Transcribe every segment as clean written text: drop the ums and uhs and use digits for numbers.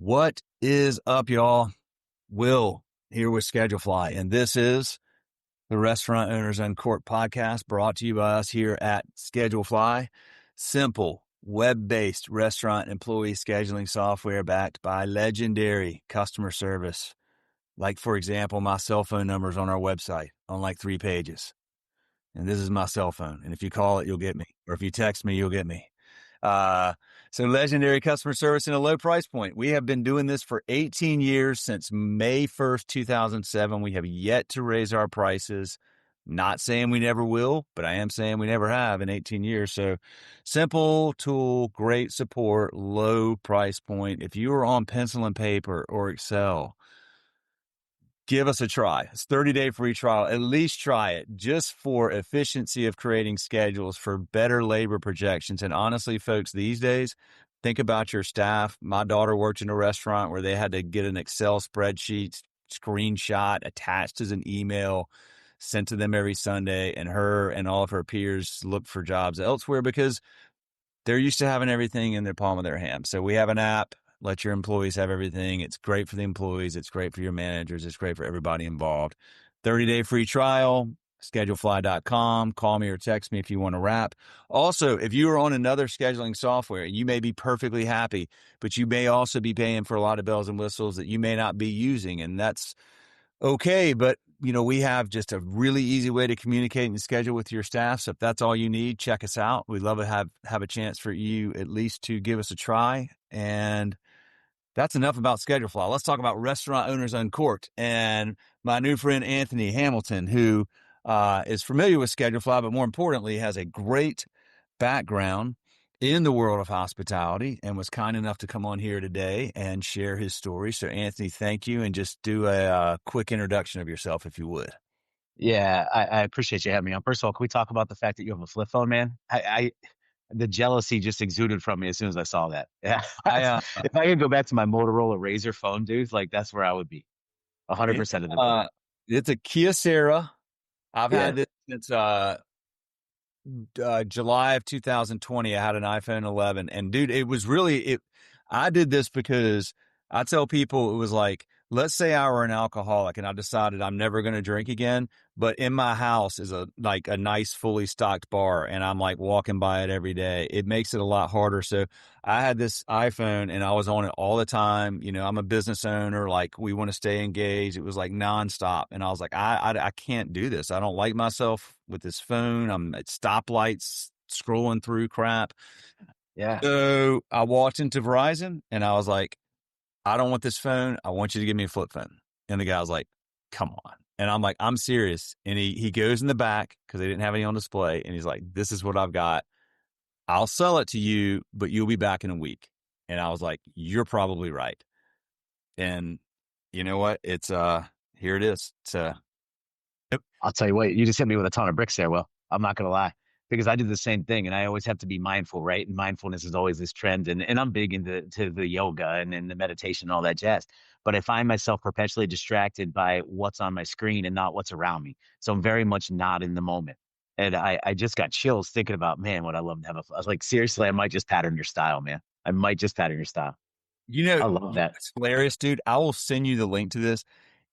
What is up, y'all? Will here with Schedulefly, and this is the Restaurant Owners Uncorked podcast brought to you by us here at Schedulefly. Simple, web-based restaurant employee scheduling software backed by legendary customer service. Like, for example, my cell phone number is on our website on like 3 pages. And this is my cell phone. And if you call it, you'll get me. Or if you text me, you'll get me. So legendary customer service and a low price point. We have been doing this for 18 years since May 1st, 2007. We have yet to raise our prices. Not saying we never will, but I am saying we never have in 18 years. So simple tool, great support, low price point. If you are on pencil and paper or Excel, give us a try. It's 30-day free trial. At least try it just for efficiency of creating schedules, for better labor projections. And honestly, folks, these days, think about your staff. My daughter worked in a restaurant where they had to get an Excel spreadsheet screenshot attached as an email sent to them every Sunday. And her and all of her peers looked for jobs elsewhere because they're used to having everything in their palm of their hand. So we have an app. Let your employees have everything. It's great for the employees. It's great for your managers. It's great for everybody involved. 30-day free trial, schedulefly.com. Call me or text me if you want to wrap. Also, if you are on another scheduling software, you may be perfectly happy, but you may also be paying for a lot of bells and whistles that you may not be using. And that's okay. But, we have just a really easy way to communicate and schedule with your staff. So if that's all you need, check us out. We'd love to have a chance for you at least to give us a try. And that's enough about Schedulefly. Let's talk about Restaurant Owners Uncorked and my new friend, Anthony Hamilton, who is familiar with Schedulefly, but more importantly, has a great background in the world of hospitality and was kind enough to come on here today and share his story. So, Anthony, thank you. And just do a quick introduction of yourself, if you would. Yeah, I appreciate you having me on. First of all, can we talk about the fact that you have a flip phone, man? The jealousy just exuded from me as soon as I saw that. Yeah. If I could go back to my Motorola Razr phone, dude, like that's where I would be 100% of the time. It's a Kyocera. I've Yeah. had this since July of 2020. I had an iPhone 11, and dude, I did this because I tell people it was like, let's say I were an alcoholic and I decided I'm never going to drink again, but in my house is a nice fully stocked bar and I'm like walking by it every day. It makes it a lot harder. So I had this iPhone and I was on it all the time. I'm a business owner. Like, we want to stay engaged. It was like nonstop. And I was like, I can't do this. I don't like myself with this phone. I'm at stoplights scrolling through crap. Yeah. So I walked into Verizon and I was like, I don't want this phone. I want you to give me a flip phone. And the guy was like, come on. And I'm like, I'm serious. And he goes in the back because they didn't have any on display. And he's like, this is what I've got. I'll sell it to you, but you'll be back in a week. And I was like, you're probably right. And you know what? It's, here it is. Yep. I'll tell you what, you just hit me with a ton of bricks there. Well, I'm not going to lie, because I did the same thing and I always have to be mindful, right? And mindfulness is always this trend. And I'm big into the yoga and the meditation and all that jazz. But I find myself perpetually distracted by what's on my screen and not what's around me. So I'm very much not in the moment. And I just got chills thinking about, man, what I love to have I was like, seriously, I might just pattern your style, man. I might just pattern your style. I love that. It's hilarious, dude. I will send you the link to this.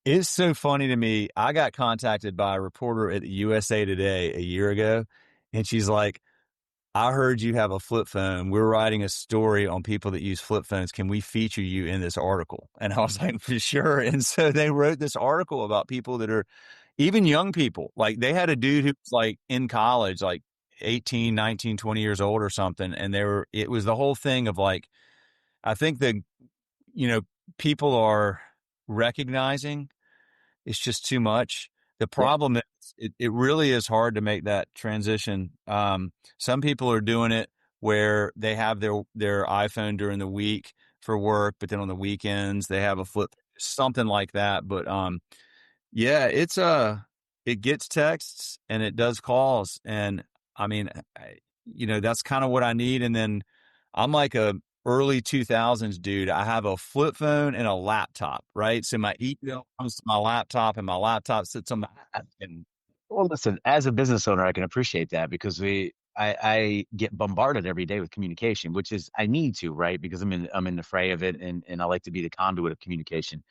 It's so funny to me. I got contacted by a reporter at the USA Today a year ago, and she's like, I heard you have a flip phone. We're writing a story on people that use flip phones. Can we feature you in this article? And I was like, for sure. And so they wrote this article about people that are even young people. Like, they had a dude who was like in college, like 18, 19, 20 years old or something. And it was the whole thing of like, I think that, people are recognizing it's just too much. The problem is it really is hard to make that transition. Some people are doing it where they have their iPhone during the week for work, but then on the weekends they have a flip, something like that. But yeah, it gets texts and it does calls, and I mean, that's kind of what I need. And then I'm like a early 2000s dude. I have a flip phone and a laptop, right? So my email comes to my laptop and my laptop sits on my and Well, listen, as a business owner, I can appreciate that because I get bombarded every day with communication, which is I need to, right? Because I'm in the fray of it, and I like to be the conduit of communication.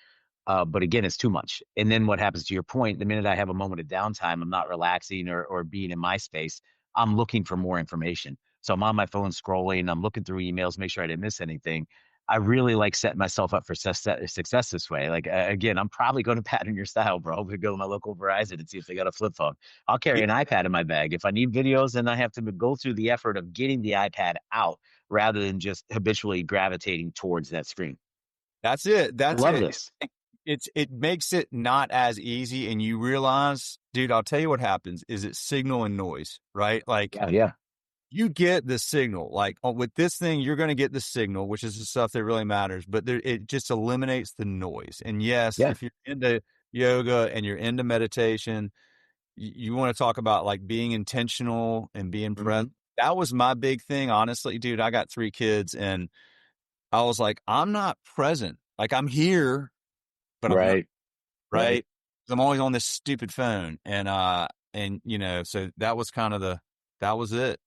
But again, it's too much. And then what happens, to your point, the minute I have a moment of downtime, I'm not relaxing or being in my space. I'm looking for more information. So I'm on my phone scrolling. I'm looking through emails, make sure I didn't miss anything. I really like setting myself up for success this way. Like, again, I'm probably going to pattern your style, bro. We go to my local Verizon and see if they got a flip phone. I'll carry Yeah, an iPad in my bag. If I need videos, then I have to go through the effort of getting the iPad out rather than just habitually gravitating towards that screen. that's it. I That's love it. this. It makes it not as easy, and you realize, dude, I'll tell you what happens is it's signal and noise, right? Like Yeah, yeah, you get the signal. Like with this thing, you're going to get the signal, which is the stuff that really matters, but it just eliminates the noise. And yes, yeah. if you're into yoga and you're into meditation, you want to talk about like being intentional and being present. Mhm. That was my big thing, honestly, dude. I got 3 kids and I was like, I'm not present. Like I'm here, but I'm not, Right, right. right? I'm always on this stupid phone. And so that was kind of that was it.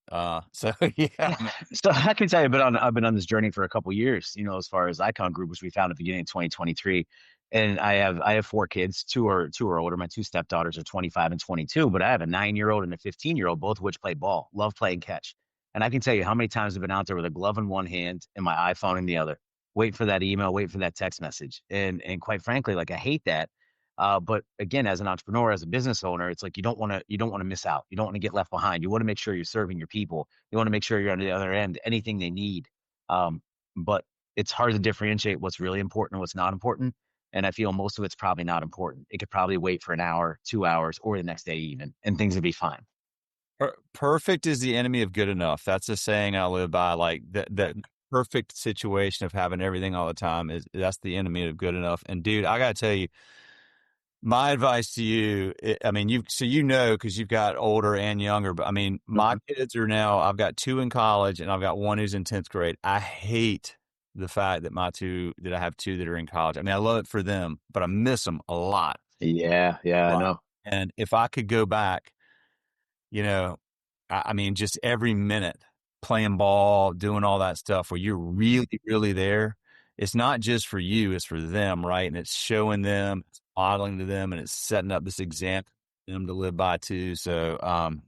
So yeah, man. So I can tell you, I've been on this journey for a couple years, as far as Icon Group, which we found at the beginning of 2023. And I have 4 kids. Two are older. My 2 stepdaughters are 25 and 22, but I have a 9-year-old and a 15-year-old, both of which play ball, love playing catch. And I can tell you how many times I've been out there with a glove in one hand and my iPhone in the other, wait for that email, wait for that text message. And quite frankly, like I hate that. But again, as an entrepreneur, as a business owner, it's like you don't want to miss out. You don't want to get left behind. You want to make sure you're serving your people. You want to make sure you're on the other end, anything they need. But it's hard to differentiate what's really important and what's not important. And I feel most of it's probably not important. It could probably wait for an hour, 2 hours, or the next day even, and things would be fine. Perfect is the enemy of good enough. That's a saying I live by. Like that perfect situation of having everything all the time that's the enemy of good enough. And dude, I gotta tell you, my advice to you, I mean, because you've got older and younger, but I mean, my Mhm. kids are now, I've got 2 in college and I've got 1 who's in 10th grade. I hate the fact that I have 2 that are in college. I mean, I love it for them, but I miss them a lot, Yeah, yeah, a I lot. know. And if I could go back, you know, I mean, just every minute playing ball, doing all that stuff where you're really, really there. It's not just for you, it's for them, right? And it's showing them, it's modeling to them, and it's setting up this example for them to live by too. So,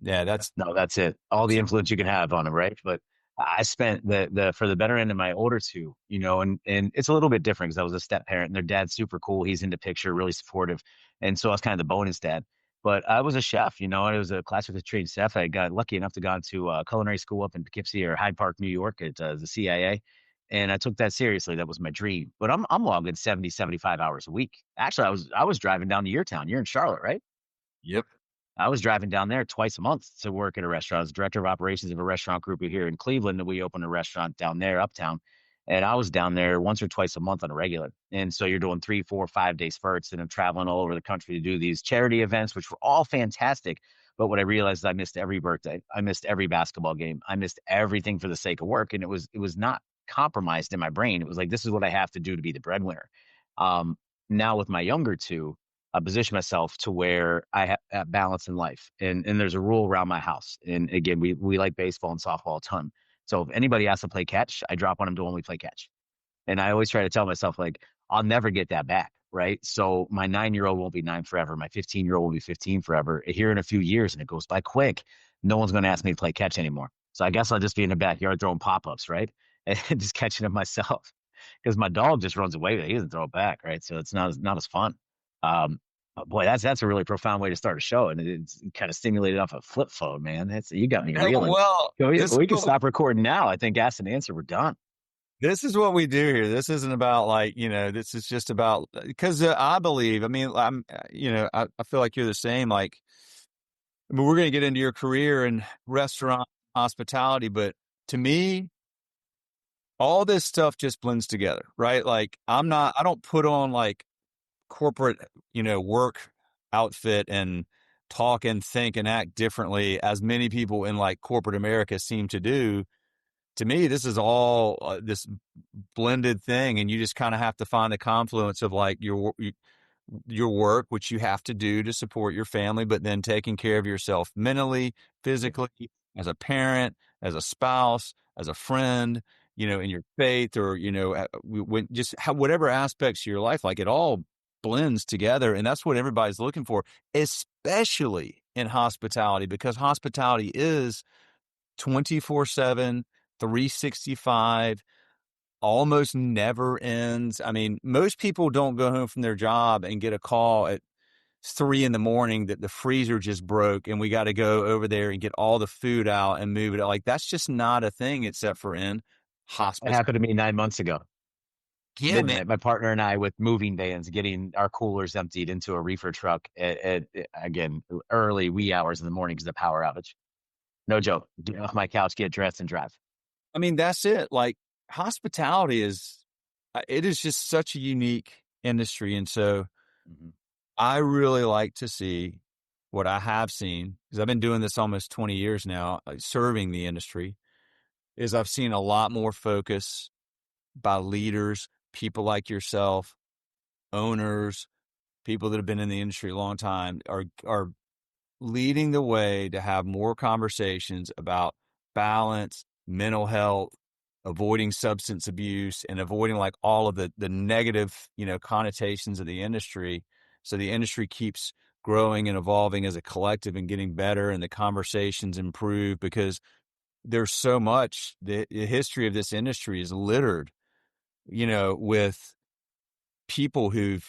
yeah, No, that's it. All the that's influence you can have on them, right? But I spent the for the better end of my older two, and it's a little bit different because I was a step parent and their dad's super cool. He's into picture, really supportive. And so I was kind of the bonus dad. But I was a chef, I was a classically trained chef. I got lucky enough to go to culinary school up in Poughkeepsie or Hyde Park, New York at the CIA. And I took that seriously. That was my dream. But I'm logging 70, 75 hours a week. Actually, I was driving down to your town. You're in Charlotte, right? yep. I was driving down there twice a month to work at a restaurant. I was director of operations of a restaurant group here in Cleveland, and we opened a restaurant down there, uptown. And I was down there once or twice a month on a regular. And so you're doing 3, 4, 5 day spurts, and I'm traveling all over the country to do these charity events, which were all fantastic. But what I realized is I missed every birthday. I missed every basketball game. I missed everything for the sake of work. And it was not compromised in my brain. It was like, this is what I have to do to be the breadwinner. Um, Now with my younger two, I position myself to where I have balance in life. And there's a rule around my house. And again, we like baseball and softball a ton. So if anybody has to play catch, I drop on them to only play catch. And I always try to tell myself, like, I'll never get that back. Right. So my 9-year-old won't be 9 forever. My 15-year-old will be 15 forever. Here in a few years, and it goes by quick, no one's going to ask me to play catch anymore. So I guess I'll just be in the backyard throwing pop ups, right? And just catching them myself because my dog just runs away with it. He doesn't throw it back. Right. So it's not as fun. Um, Boy, that's a really profound way to start a show, and it's kind of stimulated off a flip phone, man. That's you got me reeling. Well, We can stop recording now. I think ask and answer. We're done. this is what we do here. This isn't about like, this is just about because I believe, I mean, I feel like you're the same. Like, I mean, we're going to get into your career in restaurant hospitality, but to me, all this stuff just blends together, right? Like, I don't put on like corporate, work outfit and talk and think and act differently as many people in like corporate America seem to do. To me, this is all this blended thing, and you just kind of have to find the confluence of like your work, which you have to do to support your family, but then taking care of yourself mentally, physically, as a parent, as a spouse, as a friend, in your faith, or, when just how, whatever aspects of your life, like it all blends together. And that's what everybody's looking for, especially in hospitality, because hospitality is 24/7, 365, almost never ends. I mean, most people don't go home from their job and get a call at 3 in the morning that the freezer just broke and we got to go over there and get all the food out and move it. Like, that's just not a thing except for in It hospice. happened to me 9 months ago. Yeah, man. Midnight, my partner and I with moving vans, getting our coolers emptied into a reefer truck again, early wee hours in the morning because of the power outage. No joke. Get off my couch, get dressed, and drive. I mean, that's it. Like, hospitality it is just such a unique industry. And so Mhm. I really like to see what I have seen, because I've been doing this almost 20 years now, serving the industry, is I've seen a lot more focus by leaders, people like yourself, owners, people that have been in the industry a long time, are leading the way to have more conversations about balance, mental health, avoiding substance abuse, and avoiding like all of the negative, connotations of the industry. So the industry keeps growing and evolving as a collective and getting better, and the conversations improve, because there's so much. The history of this industry is littered, with people who've,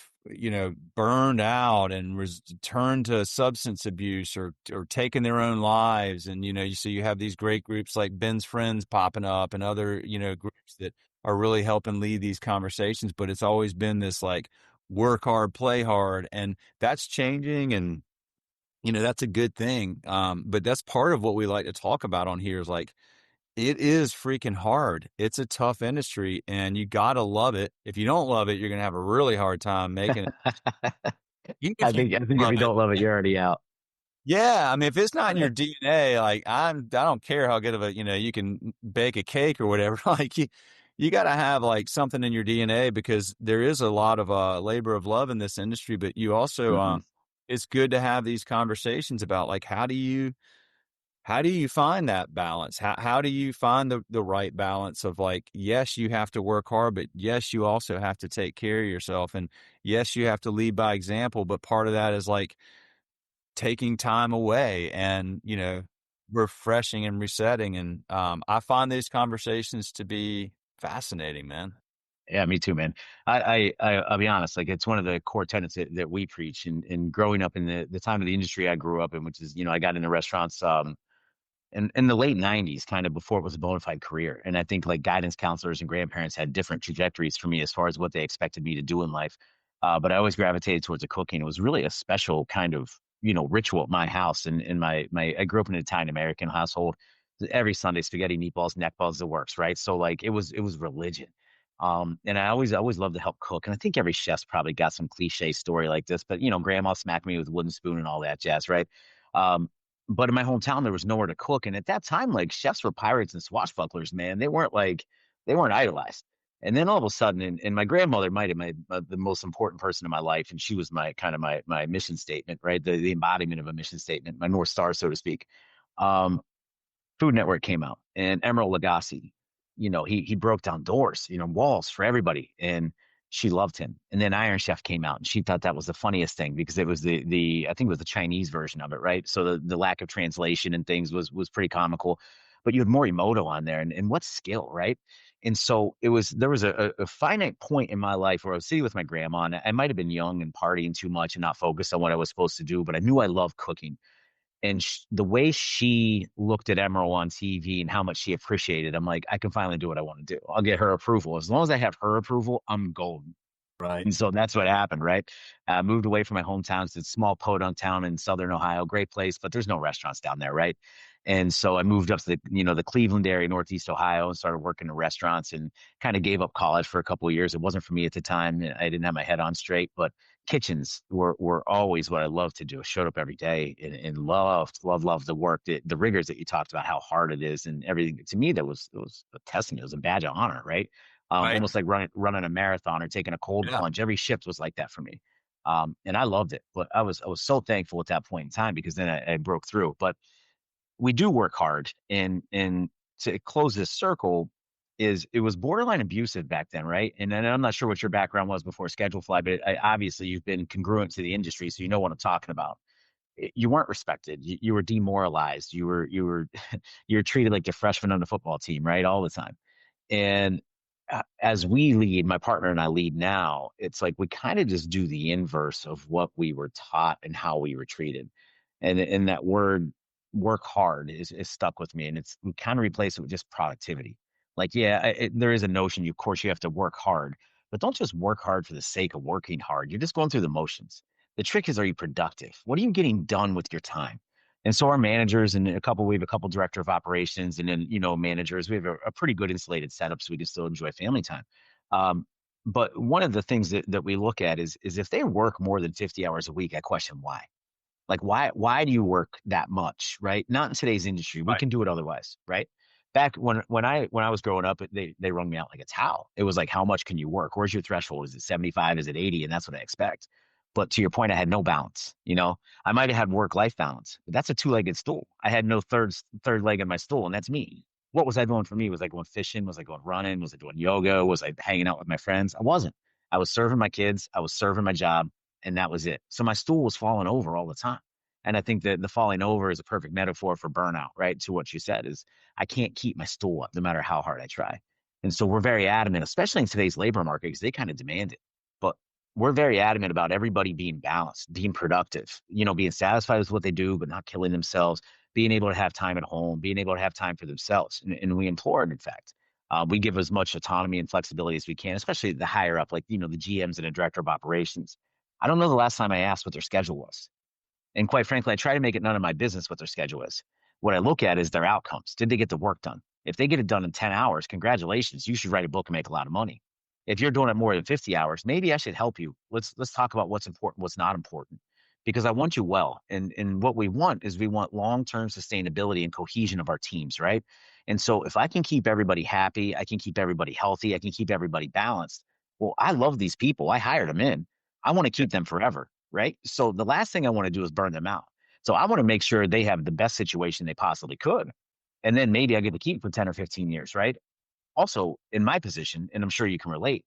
burned out and turned to substance abuse, or taken their own lives. And, you have these great groups like Ben's Friends popping up, and other, groups that are really helping lead these conversations. But it's always been this like work hard, play hard. And that's changing. And, that's a good thing. But that's part of what we like to talk about on here, is like, it is freaking hard. It's a tough industry, and you gotta love it. If you don't love it, you're gonna have a really hard time making it. Even if you I think if love you it. don't love it, you're already out. Yeah, I mean, if it's not in Yeah. your DNA, like, I don't care how good of a, you can bake a cake or whatever. Like, you gotta have like something in your DNA, because there is a lot of labor of love in this industry. But you also, Hmm. it's good to have these conversations about like, how do you find that balance? How do you find the right balance of like, yes, you have to work hard, but yes, you also have to take care of yourself. And yes, you have to lead by example, but part of that is like taking time away and, refreshing and resetting. And I find these conversations to be fascinating, man. Yeah, me too, man. I'll be honest. Like, it's one of the core tenets that we preach. And growing up in the time of the industry I grew up in, which is, I got into restaurants, in the late 90s, kind of before it was a bona fide career. And I think like guidance counselors and grandparents had different trajectories for me as far as what they expected me to do in life. But I always gravitated towards the cooking. It was really a special kind of, ritual at my house. And in I grew up in an Italian American household. Every Sunday, spaghetti, meatballs, neck balls, the works, right? So like it was religion. And I always loved to help cook. And I think every chef's probably got some cliche story like this, but grandma smacked me with a wooden spoon and all that jazz, right? Um, but in my hometown, there was nowhere to cook. And at that time, like chefs were pirates and swashbucklers, man. They weren't idolized. And then all of a sudden, and my grandmother might have been the most important person in my life. And she was my kind of my mission statement, right? The embodiment of a mission statement, my North Star, so to speak. Um, Food Network came out, and Emeril Lagasse, he broke down doors, walls for everybody, and she loved him. And then Iron Chef came out, and she thought that was the funniest thing because it was the I think it was the Chinese version of it, right? So the lack of translation and things was pretty comical. But you had Morimoto on there, and what skill, right? And so there was a finite point in my life where I was sitting with my grandma, and I might have been young and partying too much and not focused on what I was supposed to do, but I knew I loved cooking. And the way she looked at Emerald on TV and how much she appreciated, I'm like, I can finally do what I want to do. I'll get her approval. As long as I have her approval, I'm golden. Right. And so that's what happened, right? Moved away from my hometown. It's a small podunk town in Southern Ohio, great place, but there's no restaurants down there, right? And so I moved up to the Cleveland area, Northeast Ohio, and started working in restaurants and kind of gave up college for a couple of years. It wasn't for me at the time. I didn't have my head on straight, but kitchens were always what I loved to do. I showed up every day and loved the work, the rigors that you talked about, how hard it is and everything. To me, that was it was a testing. It was a badge of honor, right? Right. Almost like running a marathon or taking a cold Yeah. plunge. Every shift was like that for me. And I loved it. But I was so thankful at that point in time because then I broke through. But we do work hard. And to close this circle, is it was borderline abusive back then, right? And then I'm not sure what your background was before Schedule Fly, but obviously you've been congruent to the industry, so you know what I'm talking about. You weren't respected. You were demoralized. You were you were treated like the freshman on the football team, right? All the time. And as we lead, my partner and I lead now, it's like we kind of just do the inverse of what we were taught and how we were treated. And that word work hard is stuck with me. And it's we kind of replace it with just productivity. Like, yeah, there is a notion, of course, you have to work hard, but don't just work hard for the sake of working hard. You're just going through the motions. The trick is, are you productive? What are you getting done with your time? And so our managers and we have a couple director of operations and then, managers, we have a pretty good insulated setup so we can still enjoy family time. Um, but one of the things that we look at is if they work more than 50 hours a week, I question why. Like, why do you work that much, right? Not in today's industry. We Right. can do it otherwise, right? Back when I was growing up, they rung me out like a towel. It was like, how much can you work? Where's your threshold? Is it 75? Is it 80? And that's what I expect. But to your point, I had no balance. I might have had work-life balance, but that's a two-legged stool. I had no third leg in my stool, and that's me. What was I doing for me? Was I going fishing? Was I going running? Was I doing yoga? Was I hanging out with my friends? I wasn't. I was serving my kids. I was serving my job, and that was it. So my stool was falling over all the time. And I think that the falling over is a perfect metaphor for burnout, right? To what you said is I can't keep my stool up no matter how hard I try. And so we're very adamant, especially in today's labor market, because they kind of demand it. But we're very adamant about everybody being balanced, being productive, being satisfied with what they do, but not killing themselves, being able to have time at home, being able to have time for themselves. And we implore it, in fact. We give as much autonomy and flexibility as we can, especially the higher up, like, the GMs and the director of operations. I don't know the last time I asked what their schedule was. And quite frankly, I try to make it none of my business what their schedule is. What I look at is their outcomes. Did they get the work done? If they get it done in 10 hours, congratulations. You should write a book and make a lot of money. If you're doing it more than 50 hours, maybe I should help you. Let's talk about what's important, what's not important. Because I want you well. And what we want is we want long-term sustainability and cohesion of our teams, right? And so if I can keep everybody happy, I can keep everybody healthy, I can keep everybody balanced. Well, I love these people. I hired them in. I want to keep them forever, right? So the last thing I want to do is burn them out. So I want to make sure they have the best situation they possibly could. And then maybe I get to keep for 10 or 15 years, right? Also, in my position, and I'm sure you can relate,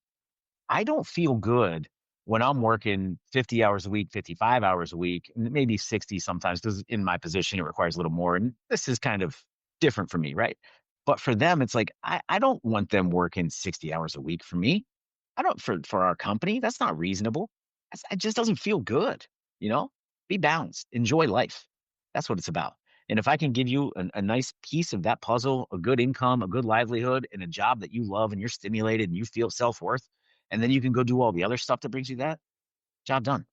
I don't feel good when I'm working 50 hours a week, 55 hours a week, maybe 60 sometimes, because in my position, it requires a little more. And this is kind of different for me, right? But for them, it's like, I don't want them working 60 hours a week for me. I don't, for our company, that's not reasonable. It just doesn't feel good, you know? Be balanced, enjoy life. That's what it's about. And if I can give you a nice piece of that puzzle, a good income, a good livelihood, and a job that you love and you're stimulated and you feel self-worth, and then you can go do all the other stuff that brings you that, job done.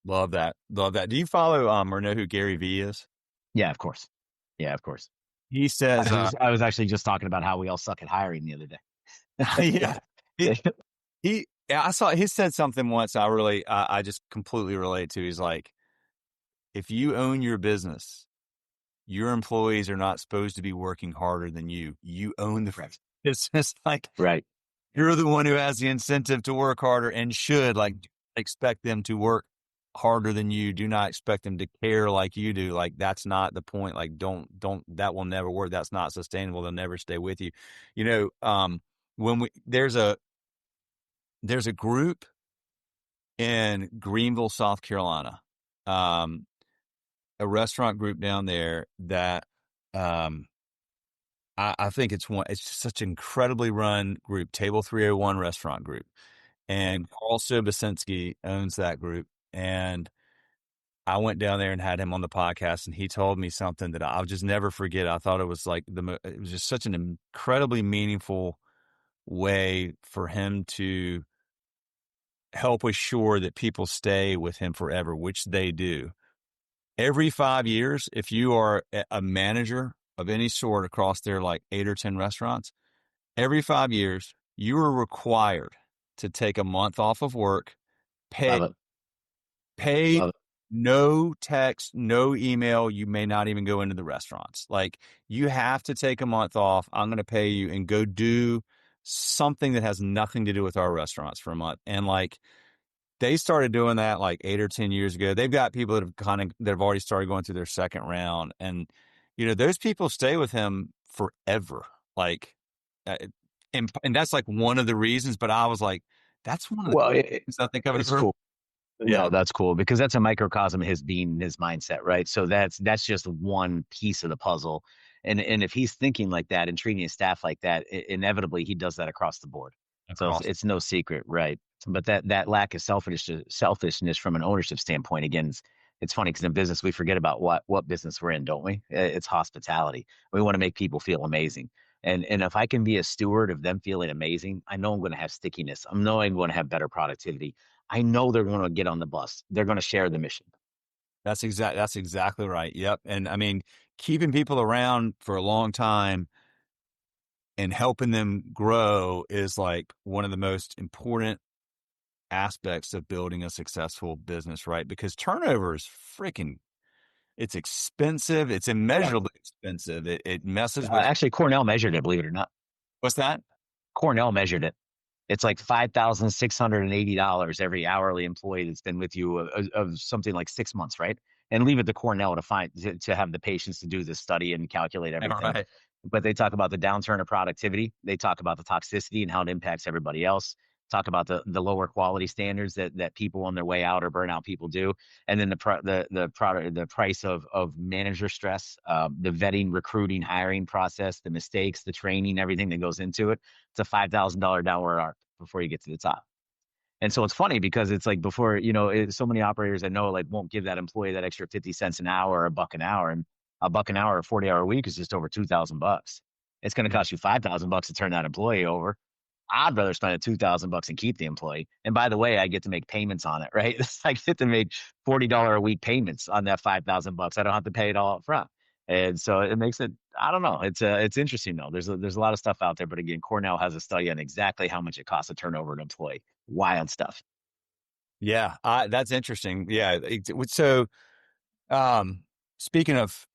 Love that. Love that. Do you follow or know who Gary Vee is? Yeah, of course. Yeah, of course. He says, I was actually just talking about how we all suck at hiring the other day. yeah, I saw he said something once I just completely relate to. He's like, if you own your business, your employees are not supposed to be working harder than you. You own the Right. business. Like, Right. you're the one who has the incentive to work harder and should expect them to work harder than you. Do not expect them to care like you do. Like, that's not the point. Like, don't, that will never work. That's not sustainable. They'll never stay with you. When there's a group in Greenville, South Carolina, a restaurant group down there that, I think it's just such an incredibly run group, Table 301 Restaurant Group. And Carl Sobocinski owns that group. And I went down there and had him on the podcast, and he told me something that I'll just never forget. I thought it was like it was just such an incredibly meaningful way for him to help assure that people stay with him forever, which they do. Every 5 years, if you are a manager of any sort across their like 8 or 10 restaurants, every 5 years, you are required to take a month off of work, Love paid, it. paid, Love it. no text, no email. You may not even go into the restaurants. Like, you have to take a month off. I'm going to pay you and go do something that has nothing to do with our restaurants for a month. And like, they started doing that like 8 or 10 years ago. They've got people that have already started going through their second round, and those people stay with him forever. Like, uh, and that's like one of the reasons. But I was like, that's one of the Well, things I think I've it's ever. cool. No, Yeah, that's cool because that's a microcosm of his being, his mindset, right? So that's just one piece of the puzzle. And if he's thinking like that and treating his staff like that, inevitably he does that across the board. So across. it's no secret, right? But that lack of selfishness from an ownership standpoint, again, it's funny because in business we forget about what business we're in, don't we? It's hospitality. We want to make people feel amazing. And if I can be a steward of them feeling amazing, I know I'm going to have stickiness. I know I'm going to have better productivity. I know they're going to get on the bus. They're going to share the mission. That's exactly right. Yep. And I mean, keeping people around for a long time and helping them grow is like one of the most important aspects of building a successful business, right? Because turnover is freaking, it's expensive. It's Yeah. immeasurably expensive. It messes with, Actually, Cornell measured it, believe it or not. what's that? Cornell measured it. It's like $5,680 every hourly employee that's been with you of something like 6 months, right? And leave it to Cornell to to have the patience to do this study and calculate All everything. right. But they talk about the downturn of productivity. They talk about the toxicity and how it impacts everybody else. Talk about the lower quality standards that people on their way out or burnout people do, and then the price of manager stress, the vetting, recruiting, hiring process, the mistakes, the training, everything that goes into it. It's a $5,000 downward arc before you get to the top. And so it's funny because it's like before, so many operators I know like won't give that employee that extra 50 cents an hour or a buck an hour. And a buck an hour or 40-hour week is just over $2,000. It's going to Mhm. cost you $5,000 to turn that employee over. I'd rather spend $2,000 and keep the employee. And by the way, I get to make payments on it, right? I get to make $40 a week payments on that $5,000. I don't have to pay it all up front. And so it makes it, I don't know. It's interesting though. There's a lot of stuff out there, but again, Cornell has a study on exactly how much it costs to turn over an employee. Wild stuff. Yeah. That's interesting. Yeah. So, um, speaking of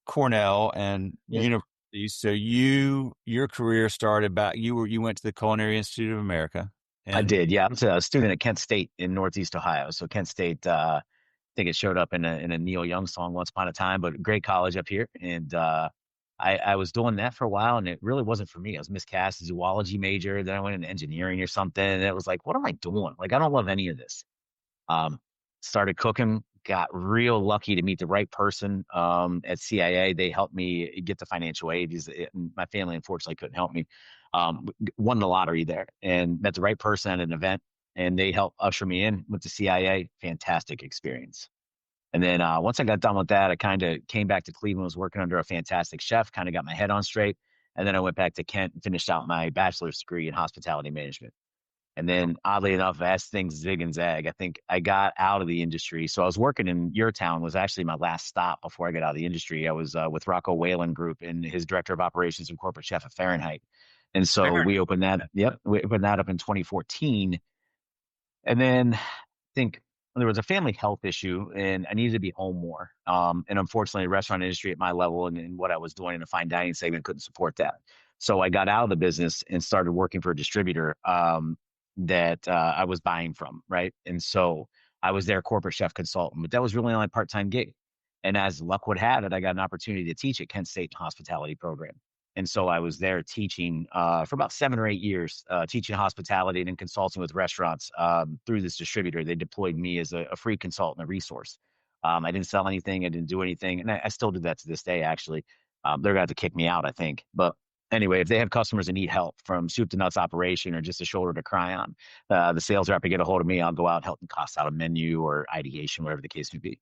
Cornell and Yes. universities, so your career started back, you went to the Culinary Institute of America I and did. Yeah. I was a student at Kent State in Northeast Ohio. So Kent State, I think it showed up in a Neil Young song once upon a time, but great college up here. And I was doing that for a while, and it really wasn't for me. I was miscast as a zoology major. Then I went into engineering or something. And it was like, what am I doing? Like, I don't love any of this. Um, Started cooking, got real lucky to meet the right person at CIA. They helped me get the financial aid. My family, unfortunately, couldn't help me. Won the lottery there and met the right person at an event, and they helped usher me in with the CIA. Fantastic experience. And then once I got done with that, I kind of came back to Cleveland, was working under a fantastic chef, kind of got my head on straight. And then I went back to Kent and finished out my bachelor's degree in hospitality management. And then oddly enough, as things zig and zag, I think I got out of the industry. So I was working in your town was actually my last stop before I got out of the industry. I was with Rocco Whalen Group and his director of operations and corporate chef at Fahrenheit. And so fair. we opened that. Yep. We opened that up in 2014. And then I think there was a family health issue and I needed to be home more. And unfortunately, the restaurant industry at my level and what I was doing in the fine dining segment couldn't support that. So I got out of the business and started working for a distributor that I was buying from, right? And so I was their corporate chef consultant, but that was really only a part-time gig. And as luck would have it, I got an opportunity to teach at Kent State hospitality program. And so I was there teaching for about 7 or 8 years, teaching hospitality and then consulting with restaurants through this distributor. They deployed me as a free consultant, a resource. I didn't sell anything, I didn't do anything, and I still do that to this day. Actually, they're going to have to kick me out, I think. But anyway, if they have customers that need help from soup to nuts operation or just a shoulder to cry on, the sales rep will get a hold of me. I'll go out and help them cost out a menu or ideation, whatever the case may be.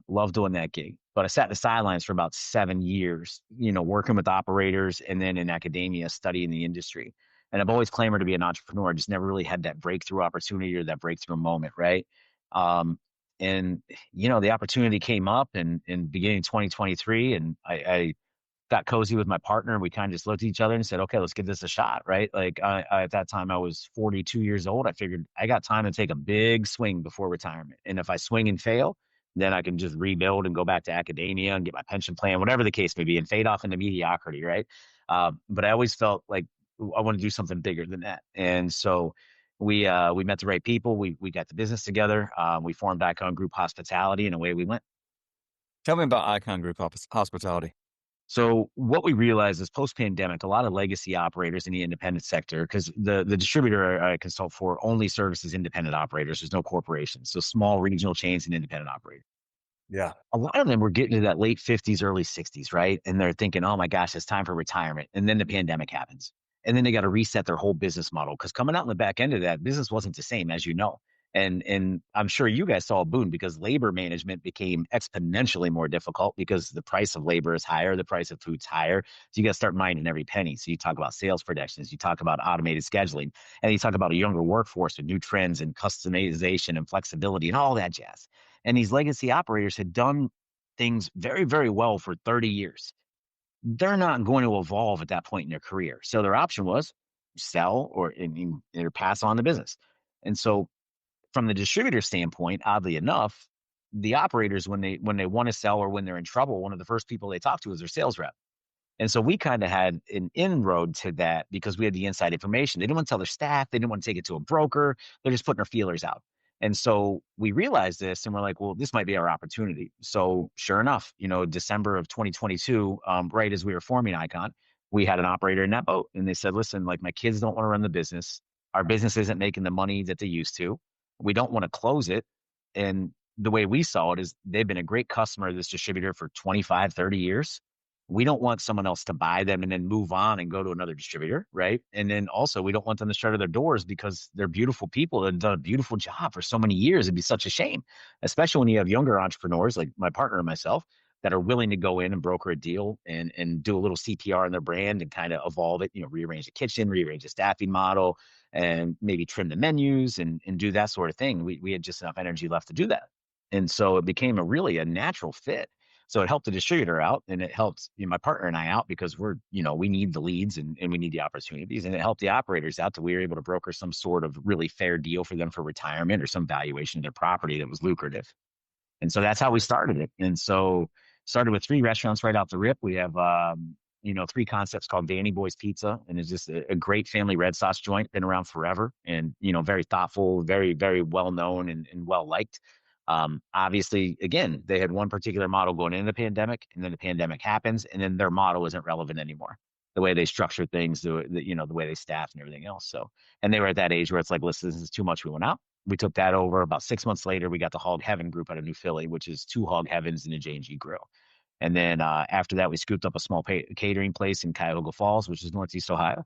Love doing that gig. But I sat in the sidelines for about 7 years, working with operators and then in academia, studying the industry. And I've always claimed to be an entrepreneur. I just never really had that breakthrough opportunity or that breakthrough moment, right? Um, and the opportunity came up in beginning 2023, and I got cozy with my partner. And we kind of just looked at each other and said, okay, let's give this a shot, right? Like at that time, I was 42 years old. I figured I got time to take a big swing before retirement. And if I swing and fail, then I can just rebuild and go back to academia and get my pension plan, whatever the case may be, and fade off into mediocrity, right? But I always felt like I want to do something bigger than that. And so we met the right people. We got the business together. We formed Icon Group Hospitality, and away we went. Tell me about Icon Group Hospitality. So what we realized is post-pandemic, a lot of legacy operators in the independent sector, because the distributor I consult for only services independent operators. There's no corporations. So small regional chains and independent operators. Yeah. A lot of them were getting to that late 50s, early 60s, right? And they're thinking, oh my gosh, it's time for retirement. And then the pandemic happens. And then they got to reset their whole business model because coming out in the back end of that, business wasn't the same, as you know. And I'm sure you guys saw a boom because labor management became exponentially more difficult because the price of labor is higher, the price of food's higher. So you got to start minding every penny. So you talk about sales predictions, you talk about automated scheduling, and you talk about a younger workforce with new trends and customization and flexibility and all that jazz. And these legacy operators had done things very, very well for 30 years. They're not going to evolve at that point in their career. So their option was sell or pass on the business. And so from the distributor standpoint, oddly enough, the operators, when they want to sell or when they're in trouble, one of the first people they talk to is their sales rep. And so we kind of had an inroad to that because we had the inside information. They didn't want to tell their staff. They didn't want to take it to a broker. They're just putting their feelers out. And so we realized this and we're like, well, this might be our opportunity. So sure enough, December of 2022, right as we were forming Icon, we had an operator in that boat. And they said, listen, like my kids don't want to run the business. Our business isn't making the money that they used to. We don't want to close it. And the way we saw it is they've been a great customer of this distributor for 25, 30 years. We don't want someone else to buy them and then move on and go to another distributor, right? And then also we don't want them to shutter their doors because they're beautiful people and done a beautiful job for so many years. It'd be such a shame, especially when you have younger entrepreneurs like my partner and myself that are willing to go in and broker a deal and do a little CPR on their brand and kind of evolve it, rearrange the kitchen, rearrange the staffing model, and maybe trim the menus and do that sort of thing. We had just enough energy left to do that. And so it became a natural fit. So it helped the distributor out and it helped my partner and I out because we need the leads and we need the opportunities, and it helped the operators out that we were able to broker some sort of really fair deal for them for retirement or some valuation of their property that was lucrative. And so that's how we started it. And so started with 3 restaurants right off the rip. We have, 3 concepts called Danny Boy's Pizza, and it's just a great family red sauce joint, been around forever and, very thoughtful, very, very well known and well liked. Obviously, again, they had one particular model going into the pandemic, and then the pandemic happens, and then their model isn't relevant anymore. The way they structure things, the way they staff and everything else. So, and they were at that age where it's like, listen, this is too much. We went out. We took that over. About 6 months later, we got the Hog Heaven group out of New Philly, which is 2 Hog Heavens and a J&G grill. And then after that, we scooped up a small catering place in Cuyahoga Falls, which is Northeast Ohio,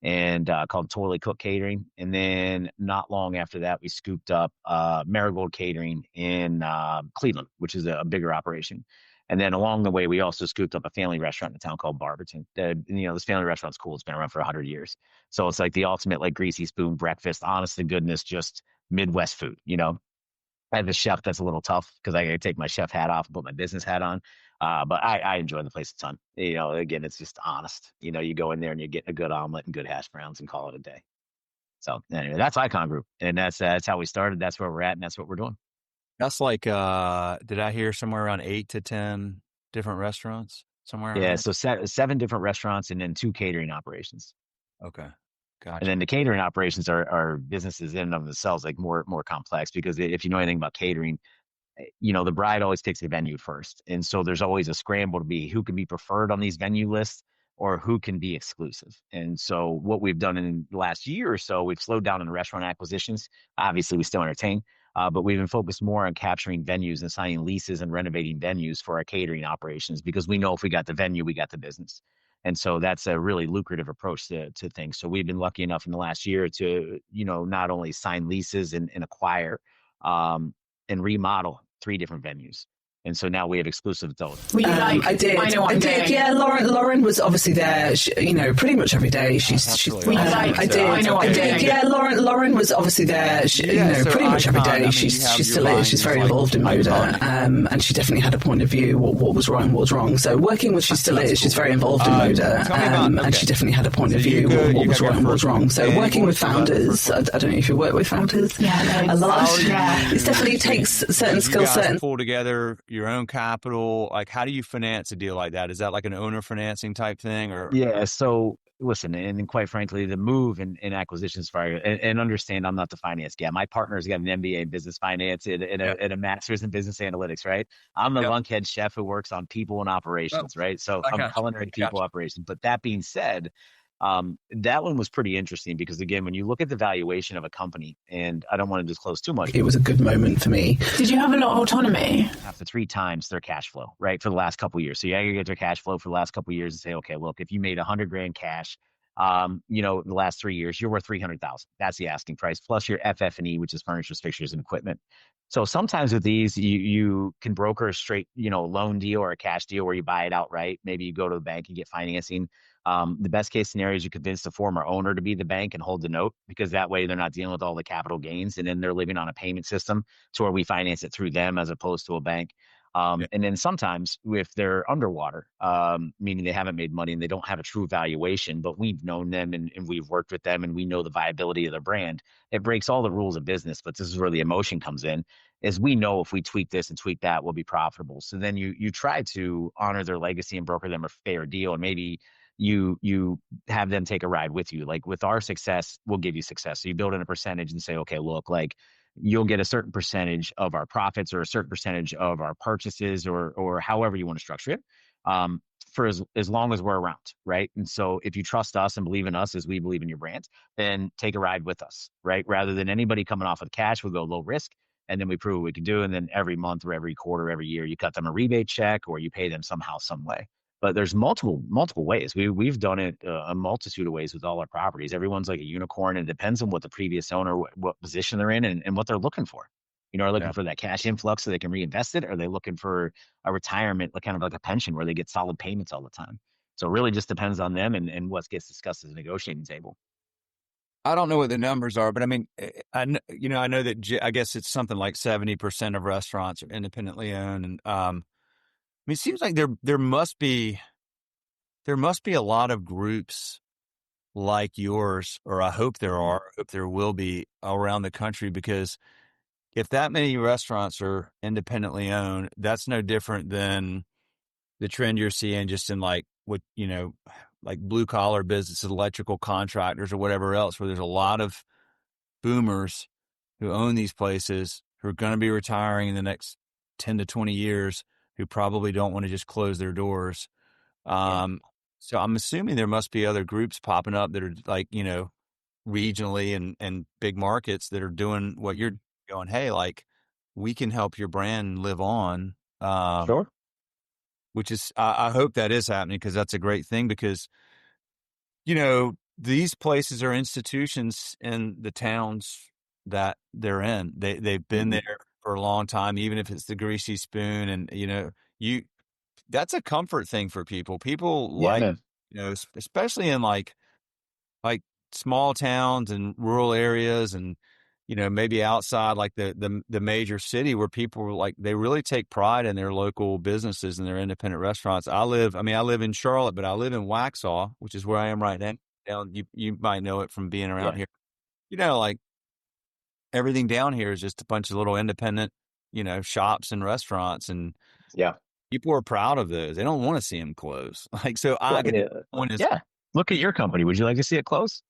and called Totally Cook Catering. And then not long after that, we scooped up Marigold Catering in Cleveland, which is a bigger operation. And then along the way, we also scooped up a family restaurant in a town called Barberton. This family restaurant's cool. It's been around for 100 years. So it's like the ultimate like greasy spoon breakfast, honest to goodness, just Midwest food. I have a chef that's a little tough because I got to take my chef hat off and put my business hat on. But I enjoy the place a ton. Again, it's just honest. You go in there and you get a good omelet and good hash browns and call it a day. So anyway, that's Icon Group. And that's how we started. That's where we're at. And that's what we're doing. That's like, did I hear somewhere around 8 to 10 different restaurants somewhere? Yeah. So 7 different restaurants and then 2 catering operations. Okay. Gotcha. And then the catering operations are businesses in and of themselves, like more complex, because if you know anything about catering, the bride always picks a venue first. And so there's always a scramble to be who can be preferred on these venue lists or who can be exclusive. And so what we've done in the last year or so, we've slowed down on restaurant acquisitions. Obviously, we still entertain, but we've been focused more on capturing venues and signing leases and renovating venues for our catering operations, because we know if we got the venue, we got the business. And so that's a really lucrative approach to things. So we've been lucky enough in the last year to, not only sign leases and acquire and remodel 3 different venues. And so now we have exclusive adults. I did. I did. Yeah, Lauren was obviously there. Pretty much every day. I did. Yeah, Lauren was obviously there. Pretty much every day. She still is. She's very involved in Moda, and she definitely had a point of view. What was right and what was wrong. So working with, she still is. She's very involved in Moda, and she definitely had a point of view. What was right and what was wrong. So working with founders. I don't know if you work with founders. Yeah, a lot. It definitely takes certain skill set. Pull together your own capital. Like, how do you finance a deal like that? Is that like an owner financing type thing, or? Yeah. So listen, and quite frankly, the move in acquisitions for and understand I'm not the finance guy. My partner's got an MBA in business finance and a master's in business analytics, right? I'm the lunkhead chef who works on people and operations, right? So I'm culinary people operations. But that being said, that one was pretty interesting because again, when you look at the valuation of a company, and I don't want to disclose too much. It was a good moment for me. Did you have a lot of autonomy? Half to 3 times their cash flow, right? For the last couple of years. So you aggregate their cash flow for the last couple of years and say, okay, look, if you made $100,000 cash, the last 3 years, you're worth 300,000. That's the asking price plus your FF&E, which is furniture, fixtures, and equipment. So sometimes with these, you can broker a straight, loan deal or a cash deal where you buy it outright. Maybe you go to the bank and get financing. The best case scenario is you convince the former owner to be the bank and hold the note because that way they're not dealing with all the capital gains and then they're living on a payment system to where we finance it through them as opposed to a bank. And then sometimes if they're underwater, meaning they haven't made money and they don't have a true valuation, but we've known them and we've worked with them and we know the viability of their brand, it breaks all the rules of business. But this is where the emotion comes in, is we know if we tweak this and tweak that, we'll be profitable. So then you try to honor their legacy and broker them a fair deal. And maybe you have them take a ride with you. Like with our success, we'll give you success. So you build in a percentage and say, okay, look, like you'll get a certain percentage of our profits or a certain percentage of our purchases or however you want to structure it, for as long as we're around, right? And so if you trust us and believe in us as we believe in your brand, then take a ride with us, right? Rather than anybody coming off with cash, we'll go low risk and then we prove what we can do. And then every month or every quarter, every year, you cut them a rebate check or you pay them somehow, some way. But there's multiple ways. We've done it a multitude of ways with all our properties. Everyone's like a unicorn, and it depends on what the previous owner, what position they're in, and what they're looking for. Are looking for that cash influx so they can reinvest it, or are they looking for a retirement, like kind of like a pension where they get solid payments all the time? So it really just depends on them and what gets discussed at the negotiating table. I don't know what the numbers are, but I mean, I know that I guess it's something like 70% of restaurants are independently owned, and I mean, it seems like there must be a lot of groups like yours, or I hope there are, I hope there will be around the country, because if that many restaurants are independently owned, that's no different than the trend you're seeing just in like blue collar businesses, electrical contractors or whatever else, where there's a lot of boomers who own these places who are going to be retiring in the next 10 to 20 years, who probably don't want to just close their doors. So I'm assuming there must be other groups popping up that are like, regionally and big markets that are doing what you're going, hey, like we can help your brand live on. Sure. Which is, I hope that is happening, because that's a great thing, because, these places are institutions in the towns that they're in. They've been there for a long time, even if it's the greasy spoon, and that's a comfort thing for people. People especially in like small towns and rural areas, and maybe outside like the major city, where people like they really take pride in their local businesses and their independent restaurants. I live in Charlotte, but I live in Waxhaw, which is where I am right now. You might know it from being around here. Like everything down here is just a bunch of little independent, shops and restaurants, and people are proud of those. They don't want to see them close. Like, so Look at your company. Would you like to see it close?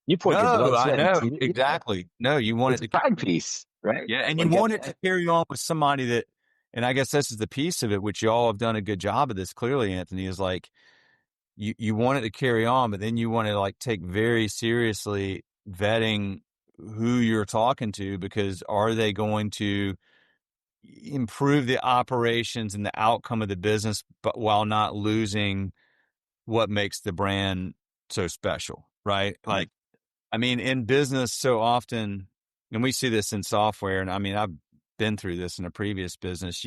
You put your blood, sweat, I know exactly. No, you want it's a pride piece, right? Yeah, and you want it to carry on with somebody that, and I guess this is the piece of it, which you all have done a good job of this. Clearly, Anthony, is like you want it to carry on, but then you want to like take very seriously vetting who you're talking to, because are they going to improve the operations and the outcome of the business, but while not losing what makes the brand so special, right? Like, I mean, in business so often, and we see this in software, and I mean, I've been through this in a previous business,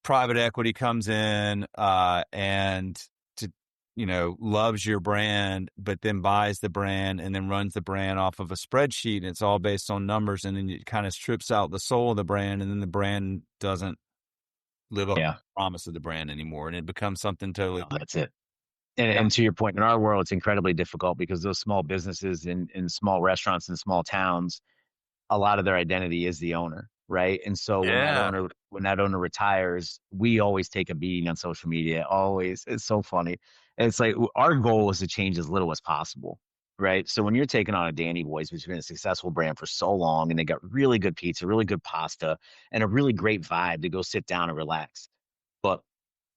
private equity comes in, and loves your brand, but then buys the brand and then runs the brand off of a spreadsheet. And it's all based on numbers. And then it kind of strips out the soul of the brand. And then the brand doesn't live up to the promise of the brand anymore. And it becomes something totally. That's it. And to your point, in our world, it's incredibly difficult because those small businesses in small restaurants in small towns, a lot of their identity is the owner, right? And so when that owner retires, we always take a beating on social media. Always, it's so funny. And it's like our goal is to change as little as possible. Right. So when you're taking on a Danny Boy's, which has been a successful brand for so long, and they got really good pizza, really good pasta, and a really great vibe to go sit down and relax. But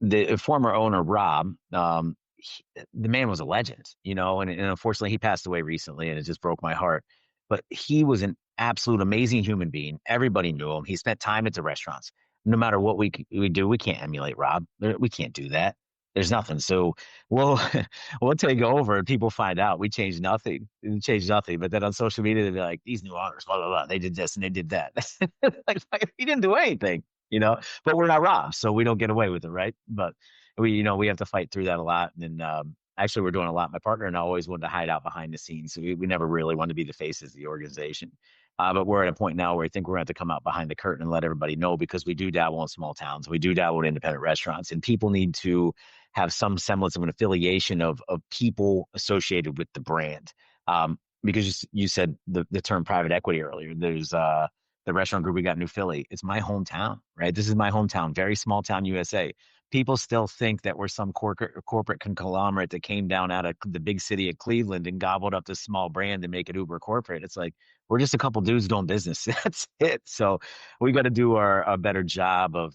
the former owner, Rob, the man was a legend, and unfortunately he passed away recently, and it just broke my heart. But he was an absolute amazing human being. Everybody knew him. He spent time at the restaurants. No matter what we do, we can't emulate Rob. We can't do that. There's nothing. So we'll we'll take over and people find out we changed nothing. We changed nothing. But then on social media, they'll be like, these new owners, blah, blah, blah. They did this and they did that. like, he didn't do anything, but we're not Rob, so we don't get away with it, right? But we have to fight through that a lot. And actually, we're doing a lot. My partner and I always wanted to hide out behind the scenes. So we never really wanted to be the faces of the organization. But we're at a point now where I think we're going to have to come out behind the curtain and let everybody know, because we do dabble in small towns. We do dabble in independent restaurants, and people need to have some semblance of an affiliation of people associated with the brand. Because you said the term private equity earlier. There's the restaurant group we got in New Philly. It's my hometown, right? This is my hometown, very small town USA. People still think that we're some corporate conglomerate that came down out of the big city of Cleveland and gobbled up this small brand and make it uber corporate. It's like, we're just a couple dudes doing business. That's it. So we got to do a better job of,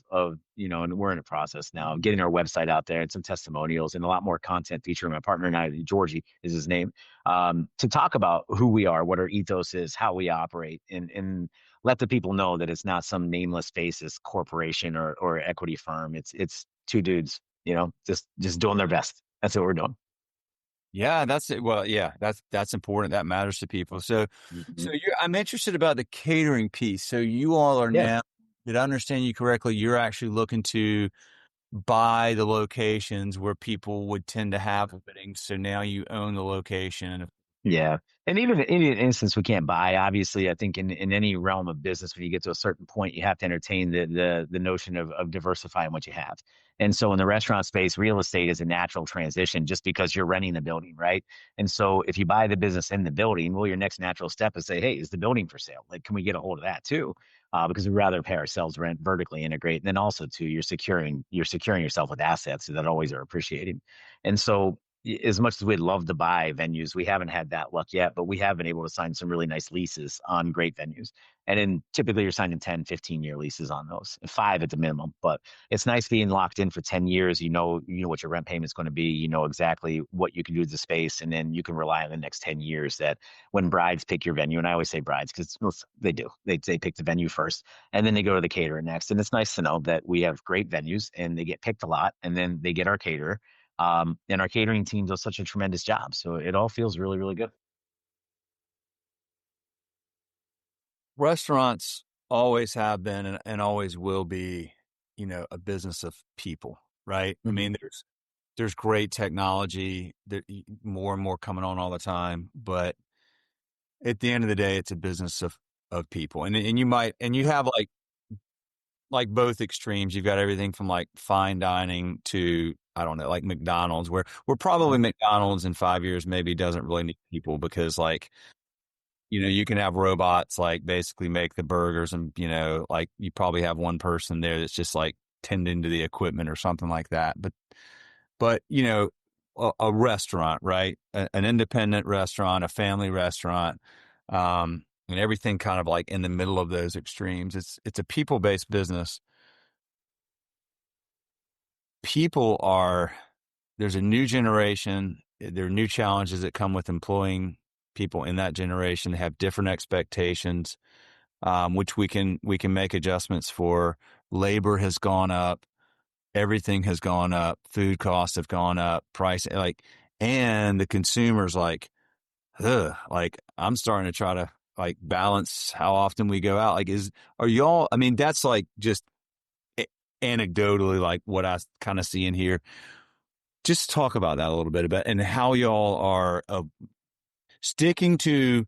and we're in a process now of getting our website out there and some testimonials and a lot more content featuring my partner and I, Georgie is his name, to talk about who we are, what our ethos is, how we operate, and let the people know that it's not some nameless faceless corporation or equity firm. It's two dudes, just doing their best. That's what we're doing. Yeah, that's it. Well, yeah, that's important. That matters to people. So, I'm interested about the catering piece. So you all are now, did I understand you correctly? You're actually looking to buy the locations where people would tend to have weddings. So now you own the location. Yeah. And even in an instance we can't buy, obviously, I think in any realm of business, when you get to a certain point, you have to entertain the notion of diversifying what you have. And so in the restaurant space, real estate is a natural transition just because you're renting the building, right? And so if you buy the business in the building, well, your next natural step is say, hey, is the building for sale? Like, can we get a hold of that too? Because we'd rather pay ourselves rent, vertically integrate. And then also too, you're securing yourself with assets that always are appreciating. And so as much as we'd love to buy venues, we haven't had that luck yet, but we have been able to sign some really nice leases on great venues. And then typically you're signing 10, 15-year leases on those, 5 at the minimum. But it's nice being locked in for 10 years. You know what your rent payment is going to be. You know exactly what you can do with the space. And then you can rely on the next 10 years that when brides pick your venue, and I always say brides because they do, they pick the venue first and then they go to the caterer next. And it's nice to know that we have great venues and they get picked a lot and then they get our caterer. And our catering team does such a tremendous job. So it all feels really, really good. Restaurants always have been and always will be, a business of people, right? Mm-hmm. I mean, there's great technology that more and more coming on all the time, but at the end of the day, it's a business of people. And you have like both extremes. You've got everything from like fine dining to, I don't know, like McDonald's, where probably McDonald's in 5 years maybe doesn't really need people because you can have robots like basically make the burgers and, like you probably have one person there that's just like tending to the equipment or something like that. But a restaurant, right? An independent restaurant, a family restaurant, and everything kind of like in the middle of those extremes. It's a people-based business. There's a new generation. There are new challenges that come with employing people in that generation. They have different expectations, which we can make adjustments for. Labor has gone up. Everything has gone up. Food costs have gone up. Price, and the consumer's like, I'm starting to try to balance how often we go out. Are y'all, I mean, that's like just anecdotally, like what I kind of see in here. Just talk about that a little bit about and how y'all are sticking to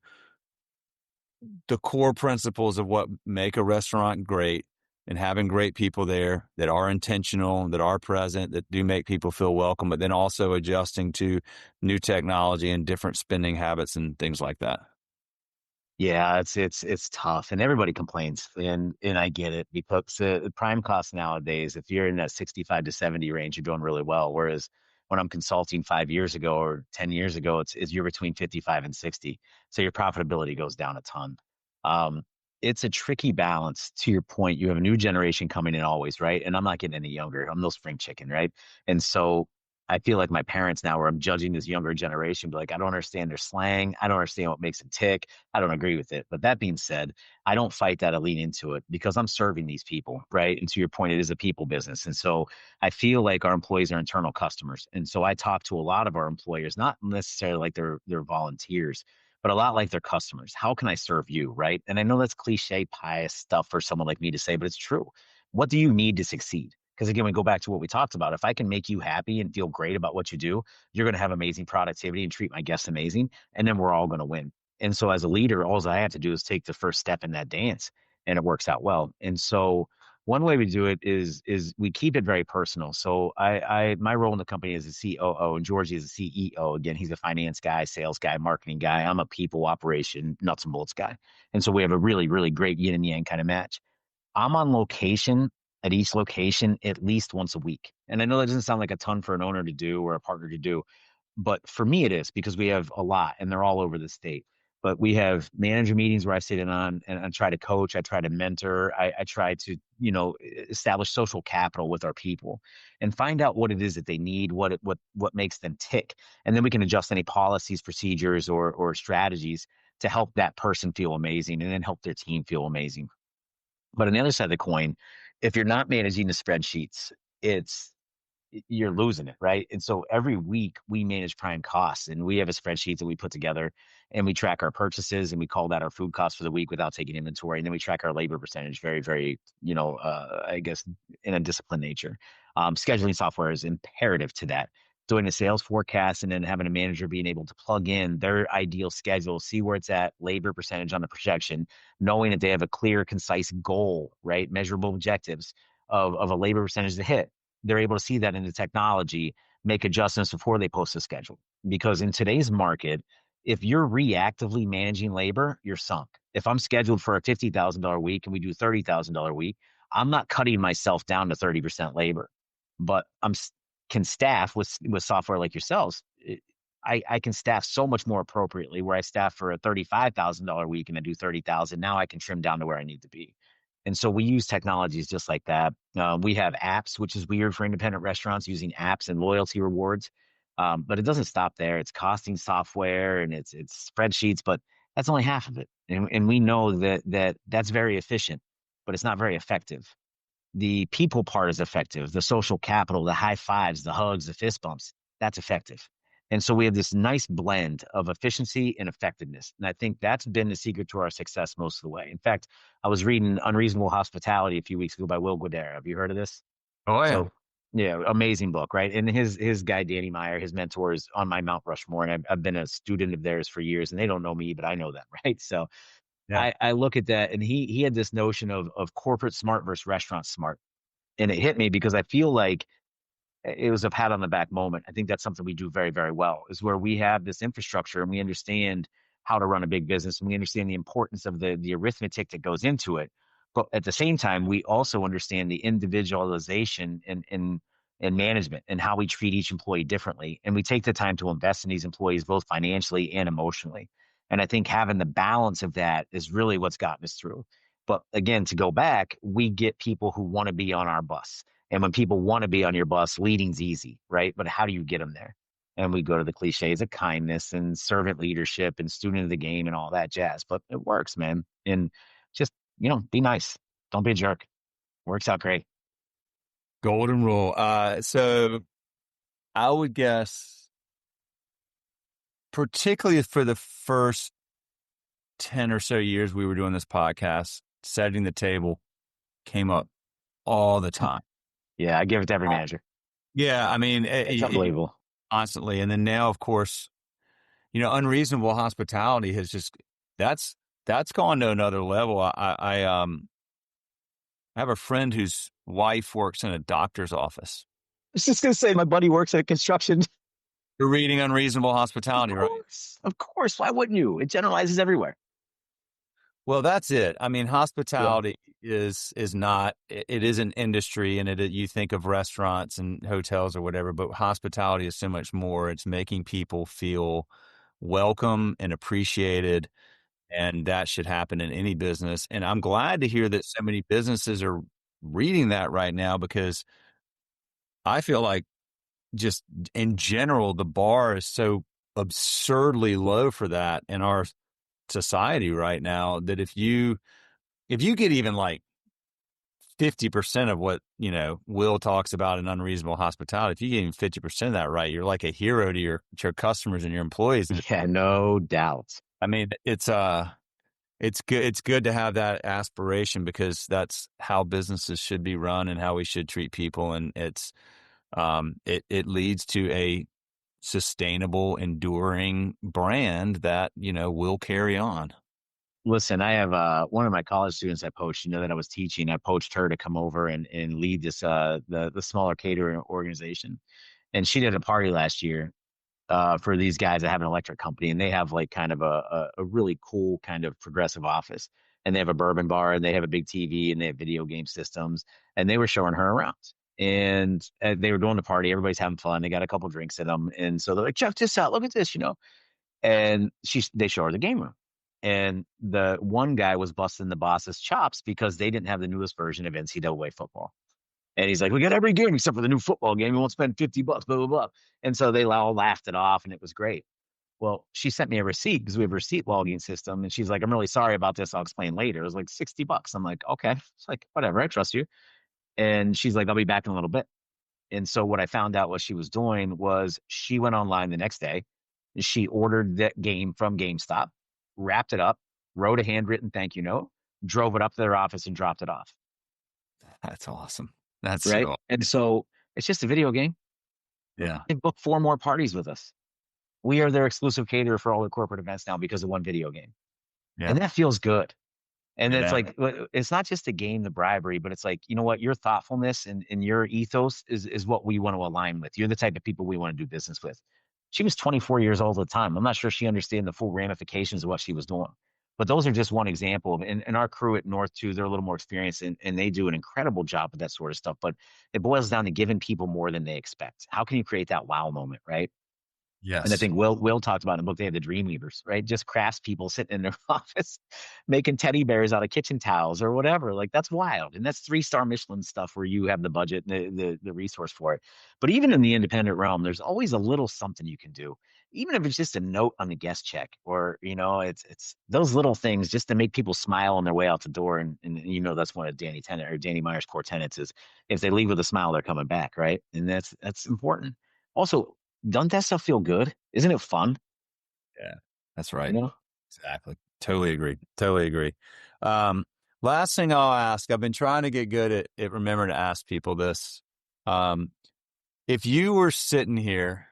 the core principles of what make a restaurant great and having great people there that are intentional, that are present, that do make people feel welcome, but then also adjusting to new technology and different spending habits and things like that. Yeah, it's tough, and everybody complains, and I get it because the prime cost nowadays, if you're in that 65 to 70 range, you're doing really well. Whereas when I'm consulting 5 years ago or 10 years ago, it's you're between 55 and 60. So your profitability goes down a ton. Um, it's a tricky balance. To your point, you have a new generation coming in always, right? And I'm not getting any younger. I'm no spring chicken, right? And so I feel like my parents now, where I'm judging this younger generation, but like, I don't understand their slang. I don't understand what makes them tick. I don't agree with it. But that being said, I don't fight that. I lean into it because I'm serving these people, right? And to your point, it is a people business. And so I feel like our employees are internal customers. And so I talk to a lot of our employers, not necessarily like they're volunteers, but a lot like their customers. How can I serve you, right? And I know that's cliche, pious stuff for someone like me to say, but it's true. What do you need to succeed? Because again, we go back to what we talked about. If I can make you happy and feel great about what you do, you're going to have amazing productivity and treat my guests amazing. And then we're all going to win. And so as a leader, all I have to do is take the first step in that dance and it works out well. And so one way we do it is we keep it very personal. So I my role in the company is a COO and Georgie is a CEO. Again, he's a finance guy, sales guy, marketing guy. I'm a people operation, nuts and bolts guy. And so we have a really, really great yin and yang kind of match. I'm on location at each location at least once a week. And I know that doesn't sound like a ton for an owner to do or a partner to do, but for me it is because we have a lot and they're all over the state. But we have manager meetings where I sit in on and I try to coach, I try to mentor, I try to, establish social capital with our people and find out what it is that they need, what makes them tick. And then we can adjust any policies, procedures, or strategies to help that person feel amazing and then help their team feel amazing. But on the other side of the coin, if you're not managing the spreadsheets, you're losing it, right? And so every week we manage prime costs and we have a spreadsheet that we put together and we track our purchases and we call that our food costs for the week without taking inventory. And then we track our labor percentage very, very, I guess in a disciplined nature. Scheduling software is imperative to that. Doing a sales forecast and then having a manager being able to plug in their ideal schedule, see where it's at, labor percentage on the projection, knowing that they have a clear, concise goal, right? Measurable objectives of a labor percentage to hit. They're able to see that in the technology, make adjustments before they post a schedule. Because in today's market, if you're reactively managing labor, you're sunk. If I'm scheduled for a $50,000 week and we do $30,000 week, I'm not cutting myself down to 30% labor, but can staff with software like yourselves. I can staff so much more appropriately where I staff for a $35,000 week and I do 30,000. Now I can trim down to where I need to be. And so we use technologies just like that. We have apps, which is weird for independent restaurants using apps and loyalty rewards. But it doesn't stop there. It's costing software and it's spreadsheets, but that's only half of it. And we know that's very efficient, but it's not very effective. The people part is effective. The social capital, the high fives, the hugs, the fist bumps, that's effective. And so we have this nice blend of efficiency and effectiveness. And I think that's been the secret to our success most of the way. In fact, I was reading Unreasonable Hospitality a few weeks ago by Will Guidara. Have you heard of this? Oh, yeah. So, yeah, amazing book, right? And his guy, Danny Meyer, his mentor is on my Mount Rushmore. And I've been a student of theirs for years and they don't know me, but I know them, right? So yeah. I look at that and he had this notion of corporate smart versus restaurant smart. And it hit me because I feel like it was a pat on the back moment. I think that's something we do very, very well is where we have this infrastructure and we understand how to run a big business and we understand the importance of the arithmetic that goes into it. But at the same time, we also understand the individualization and management and how we treat each employee differently. And we take the time to invest in these employees, both financially and emotionally. And I think having the balance of that is really what's gotten us through. But again, to go back, we get people who want to be on our bus. And when people want to be on your bus, leading's easy, right? But how do you get them there? And we go to the cliches of kindness and servant leadership and student of the game and all that jazz. But it works, man. And just, be nice. Don't be a jerk. Works out great. Golden rule. So I would guess, particularly for the first 10 or so years we were doing this podcast, setting the table came up all the time. Yeah, I give it to every manager. Yeah, I mean, it's unbelievable. Constantly. And then now, of course, unreasonable hospitality has just, that's gone to another level. I have a friend whose wife works in a doctor's office. I was just going to say, my buddy works at construction. You're reading Unreasonable Hospitality, right? Of course. Why wouldn't you? It generalizes everywhere. Well, that's it. I mean, hospitality, is not, it is an industry, and you think of restaurants and hotels or whatever, but hospitality is so much more. It's making people feel welcome and appreciated, and that should happen in any business. And I'm glad to hear that so many businesses are reading that right now, because I feel like just in general, the bar is so absurdly low for that in our society right now, that if you get even like 50% of what, Will talks about in unreasonable hospitality, if you get even 50% of that right, you're like a hero to your customers and your employees. Yeah, no doubt. I mean, it's good. It's good to have that aspiration, because that's how businesses should be run and how we should treat people. And it leads to a sustainable, enduring brand that, will carry on. Listen, I have one of my college students I poached, that I was teaching. I poached her to come over and lead this the smaller catering organization. And she did a party last year for these guys that have an electric company, and they have like kind of a really cool kind of progressive office. And they have a bourbon bar, and they have a big TV, and they have video game systems. And they were showing her around. And they were doing the party. Everybody's having fun. They got a couple drinks in them. And so they're like, check this out. Look at this, And they show her the game room. And the one guy was busting the boss's chops because they didn't have the newest version of NCAA football. And he's like, we got every game except for the new football game. We won't spend $50, blah, blah, blah. And so they all laughed it off, and it was great. Well, she sent me a receipt, because we have a receipt logging system. And she's like, I'm really sorry about this. I'll explain later. It was like $60. I'm like, okay. It's like, whatever. I trust you. And she's like, I'll be back in a little bit. And so what I found out what she was doing was she went online the next day. She ordered that game from GameStop, wrapped it up, wrote a handwritten thank you note, drove it up to their office, and dropped it off. That's awesome. That's right. So and so it's just a video game. Yeah. They booked 4 more parties with us. We are their exclusive caterer for all their corporate events now because of one video game. Yeah. And that feels good. And Yeah. it's like, it's not just the game, the bribery, but it's like, you know what, your thoughtfulness and your ethos is what we want to align with. You're the type of people we want to do business with. She was 24 years old at the time. I'm not sure she understood the full ramifications of what she was doing. But those are just one example. And our crew at North, too, they're a little more experienced, and they do an incredible job with that sort of stuff. But it boils down to giving people more than they expect. How can you create that wow moment, right? Yes. And I think Will talked about in the book, they have the dream weavers, right? Just craftspeople sitting in their office making teddy bears out of kitchen towels or whatever. Like, that's wild. And that's 3-star Michelin stuff where you have the budget and the resource for it. But even in the independent realm, there's always a little something you can do. Even if it's just a note on the guest check, or, it's those little things just to make people smile on their way out the door. And that's one of Danny Meyer's core tenets is, if they leave with a smile, they're coming back. Right. And that's important. Also, doesn't that stuff feel good? Isn't it fun? Yeah, that's right. Exactly. Totally agree. Last thing I'll ask, I've been trying to get good at remembering to ask people this. If you were sitting here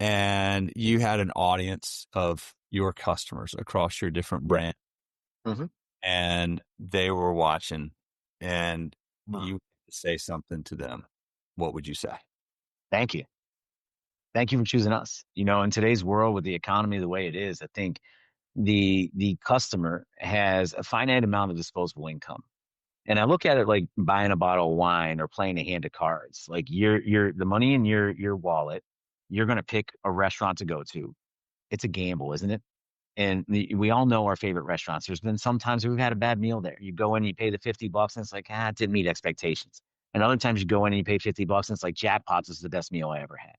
and you had an audience of your customers across your different brands, mm-hmm. and they were watching, and you say something to them, what would you say? Thank you. Thank you for choosing us. In today's world, with the economy the way it is, I think the customer has a finite amount of disposable income. And I look at it like buying a bottle of wine or playing a hand of cards. Like, the money in your wallet, you're going to pick a restaurant to go to. It's a gamble, isn't it? And we all know our favorite restaurants. There's been some times we've had a bad meal there. You go in, you pay the $50, and it's like, it didn't meet expectations. And other times you go in and you pay $50, and it's like, jackpots, is the best meal I ever had.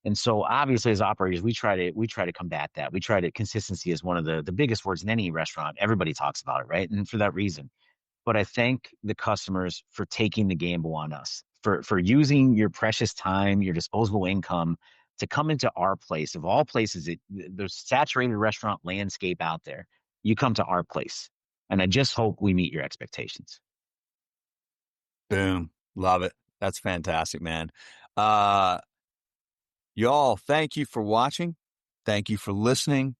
And so obviously, as operators, we try to combat that. Consistency is one of the biggest words in any restaurant. Everybody talks about it, right? And for that reason. But I thank the customers for taking the gamble on us, for using your precious time, your disposable income to come into our place. Of all places, there's saturated restaurant landscape out there. You come to our place. And I just hope we meet your expectations. Boom. Love it. That's fantastic, man. Y'all, thank you for watching. Thank you for listening.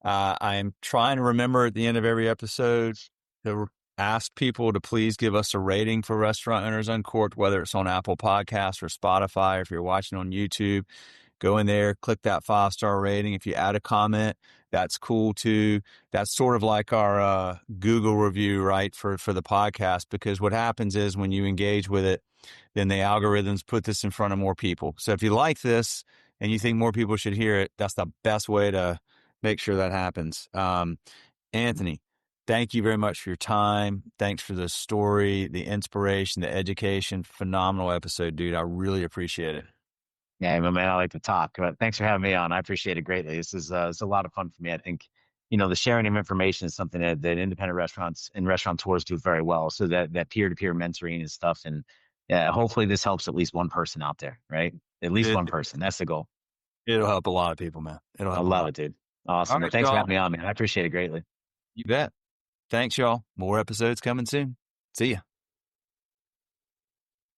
I am trying to remember at the end of every episode to ask people to please give us a rating for Restaurant Owners Uncorked, whether it's on Apple Podcasts or Spotify, or if you're watching on YouTube. go in there, click that 5-star rating. If you add a comment, that's cool too. That's sort of like our Google review, right, for the podcast, because what happens is when you engage with it, then the algorithms put this in front of more people. So if you like this and you think more people should hear it, that's the best way to make sure that happens. Anthony, thank you very much for your time. Thanks for the story, the inspiration, the education. Phenomenal episode, dude. I really appreciate it. Yeah, man, I like to talk. But thanks for having me on. I appreciate it greatly. This is it's a lot of fun for me. I think, the sharing of information is something that independent restaurants and restaurateurs do very well. So that peer-to-peer mentoring and stuff. And yeah, hopefully this helps at least one person out there, right? At least one person. That's the goal. It'll help a lot of people, man. I love it, dude. Awesome. Right, thanks for having me on, man. I appreciate it greatly. You bet. Thanks, y'all. More episodes coming soon. See ya.